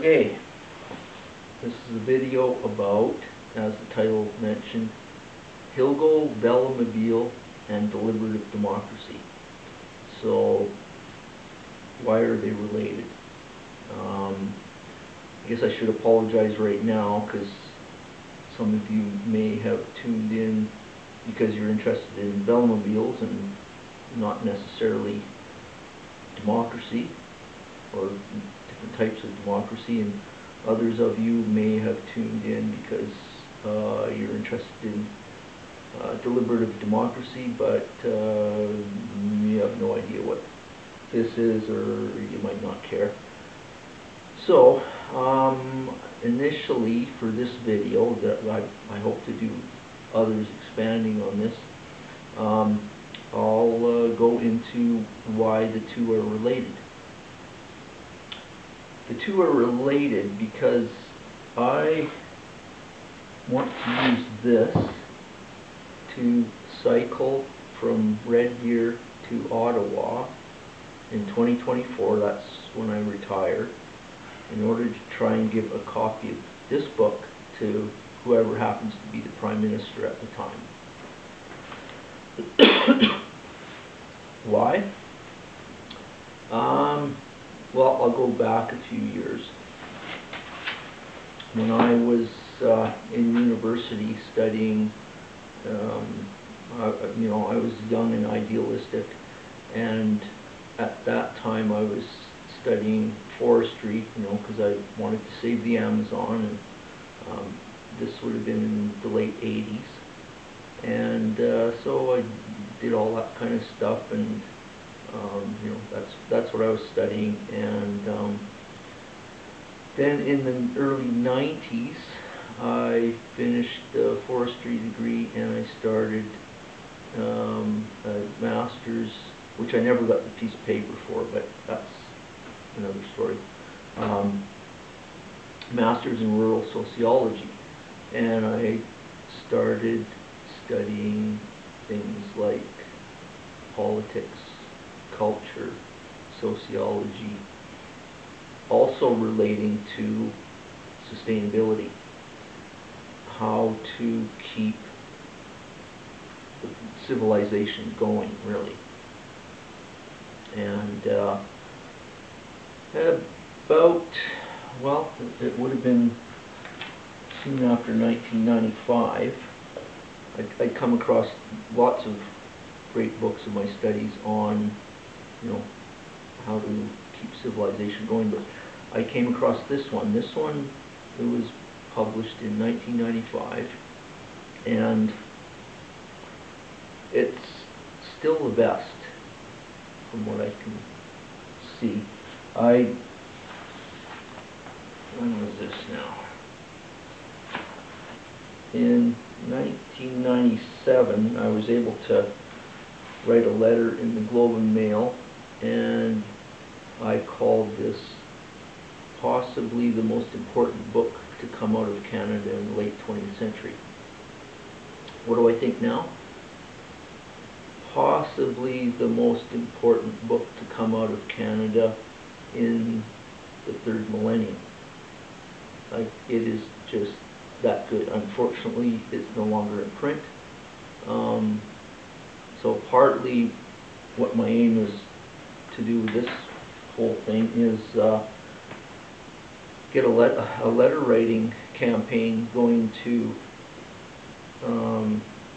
Okay, this is a video about, as the title mentioned, Hilgo, Velomobile, and Deliberative Democracy. So, why are they related? I guess I should apologize right now because some of you may have tuned in because you're interested in Velomobiles and not necessarily democracy or different types of democracy, and others of you may have tuned in because you're interested in deliberative democracy, but you have no idea what this is, or you might not care. So initially for this video, that I hope to do others expanding on this, I'll go into why the two are related. The two are related because I want to use this to cycle from Red Deer to Ottawa in 2024, that's when I retire, in order to try and give a copy of this book to whoever happens to be the Prime Minister at the time. Why? Well, I'll go back a few years. When I was in university studying, I was young and idealistic, and at that time I was studying forestry, because I wanted to save the Amazon, and this would have been in the late 80s, and so I did all that kind of stuff, and that's what I was studying. And then in the early 90s I finished a forestry degree, and I started a master's, which I never got the piece of paper for, but that's another story. Master's in rural sociology, and I started studying things like politics, culture, sociology, also relating to sustainability, how to keep civilization going, really. And about, well, it would have been soon after 1995, I'd come across lots of great books in my studies on, how to keep civilization going, but I came across this one. This one, it was published in 1995, and it's still the best from what I can see. When was this now? In 1997, I was able to write a letter in the Globe and Mail, and I called this possibly the most important book to come out of Canada in the late 20th century. What do I think now? Possibly the most important book to come out of Canada in the third millennium. Like, it is just that good. Unfortunately, it's no longer in print. So partly what my aim is to do with this whole thing is get a letter writing campaign going to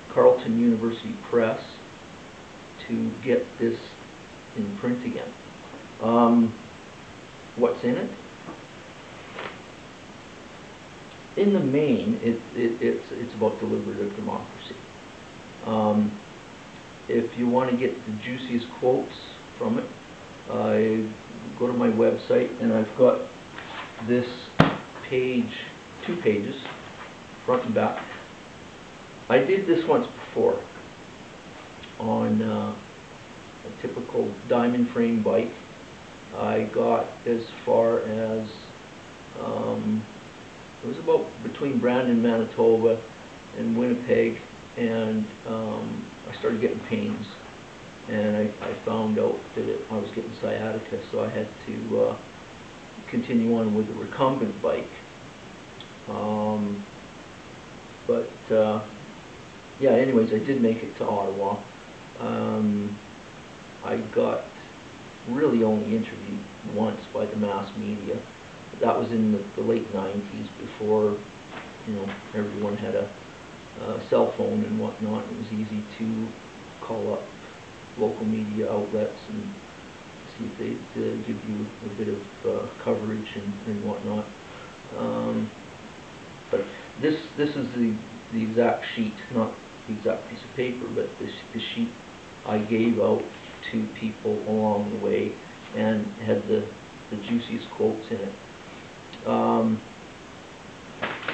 Carleton University Press to get this in print again. What's in it? In the main, it's about deliberative democracy. If you want to get the juiciest quotes from it, go to my website, and I've got this page, 2 pages, front and back. I did this once before on a typical diamond frame bike. I got as far as, it was about between Brandon, Manitoba and Winnipeg, and I started getting pains, and I found out that I was getting sciatica, so I had to continue on with the recumbent bike. Yeah, anyways, I did make it to Ottawa. I got really only interviewed once by the mass media. That was in the late 90s, before, you know, everyone had a cell phone and whatnot. It was easy to call up local media outlets and see if they'd give you a bit of coverage and whatnot. But this is the exact sheet, not the exact piece of paper, but the sheet I gave out to people along the way, and had the juiciest quotes in it.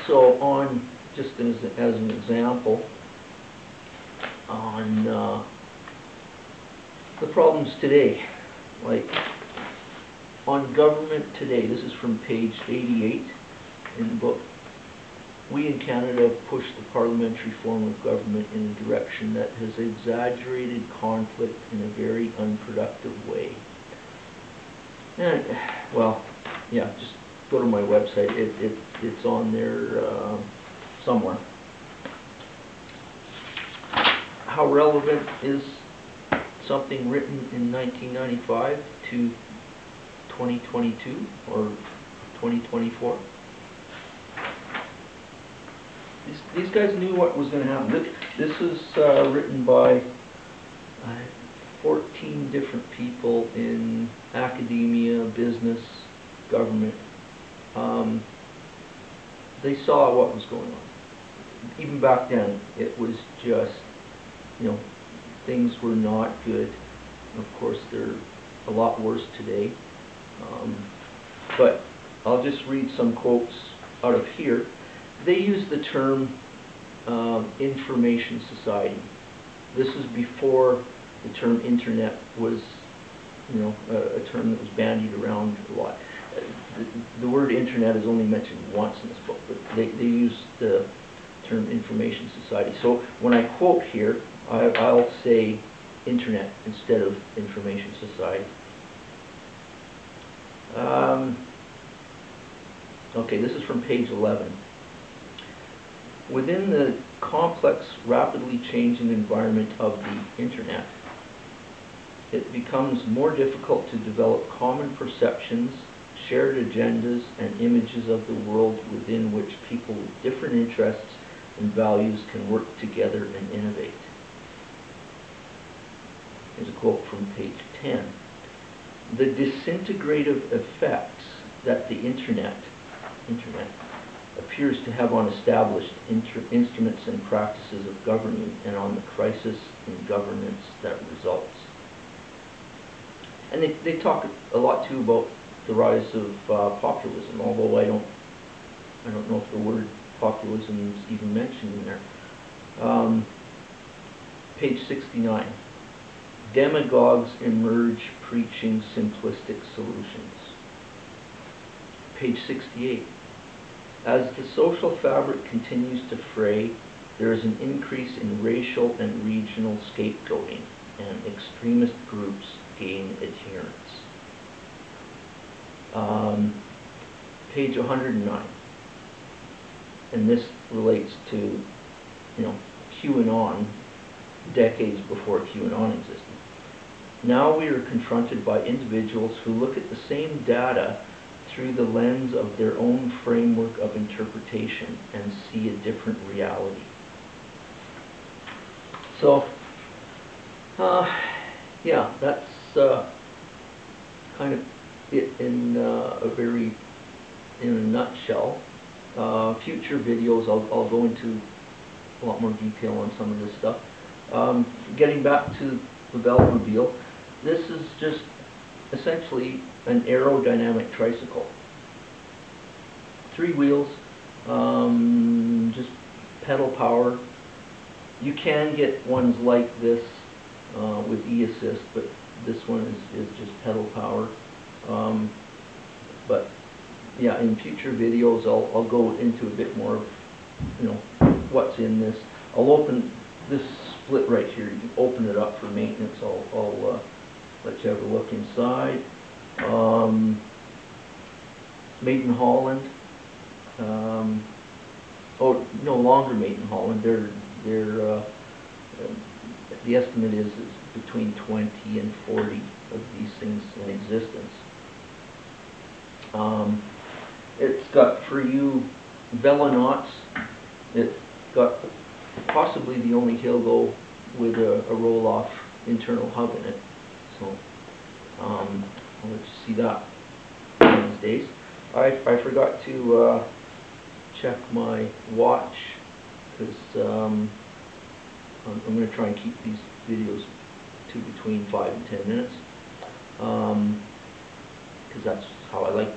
So on, just as an example, on the problems today, like on government today, this is from page 88 in the book. We in Canada have pushed the parliamentary form of government in a direction that has exaggerated conflict in a very unproductive way. And, well, yeah, just go to my website. It's on there somewhere. How relevant is something written in 1995 to 2022 or 2024? These guys knew what was going to happen. This was written by 14 different people in academia, business, government. They saw what was going on. Even back then, it was just, you know, things were not good. Of course, they're a lot worse today. But I'll just read some quotes out of here. They use the term information society. This is before the term internet was, you know, a term that was bandied around a lot. The word internet is only mentioned once in this book, but they use the term information society. So when I quote here, I'll say internet instead of information society. Okay, this is from page 11. Within the complex, rapidly changing environment of the internet, it becomes more difficult to develop common perceptions, shared agendas, and images of the world within which people with different interests and values can work together and innovate. Here's a quote from page 10. The disintegrative effects that the internet appears to have on established instruments and practices of governing, and on the crisis in governance that results. And they talk a lot too about the rise of populism, although I don't know if the word populism is even mentioned in there. Page 69. Demagogues emerge preaching simplistic solutions. Page 68. As the social fabric continues to fray, there is an increase in racial and regional scapegoating, and extremist groups gain adherents. Page 109. And this relates to, you know, QAnon, decades before QAnon existed. Now we are confronted by individuals who look at the same data through the lens of their own framework of interpretation and see a different reality. So, yeah, that's kind of it in in a nutshell. Future videos, I'll go into a lot more detail on some of this stuff. Getting back to the Velomobile, this is just essentially an aerodynamic tricycle. 3 wheels, just pedal power. You can get ones like this with e-assist, but this one is just pedal power. But yeah, in future videos I'll go into a bit more of, you know, what's in this. I'll open this split right here. You can open it up for maintenance. I'll let you have a look inside. made in Holland. Oh, no longer made in Holland. The estimate is between 20 and 40 of these things in existence. It's got, for you velonauts, it's got possibly the only Hilgo with a roll-off internal hub in it. So I'll let you see that one of these days. I forgot to check my watch, because I'm going to try and keep these videos to between 5 and 10 minutes, because that's how I like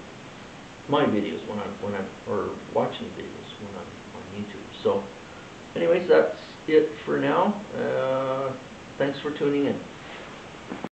my videos when I'm or watching videos when I'm on YouTube. So anyways, that's it for now. Thanks for tuning in.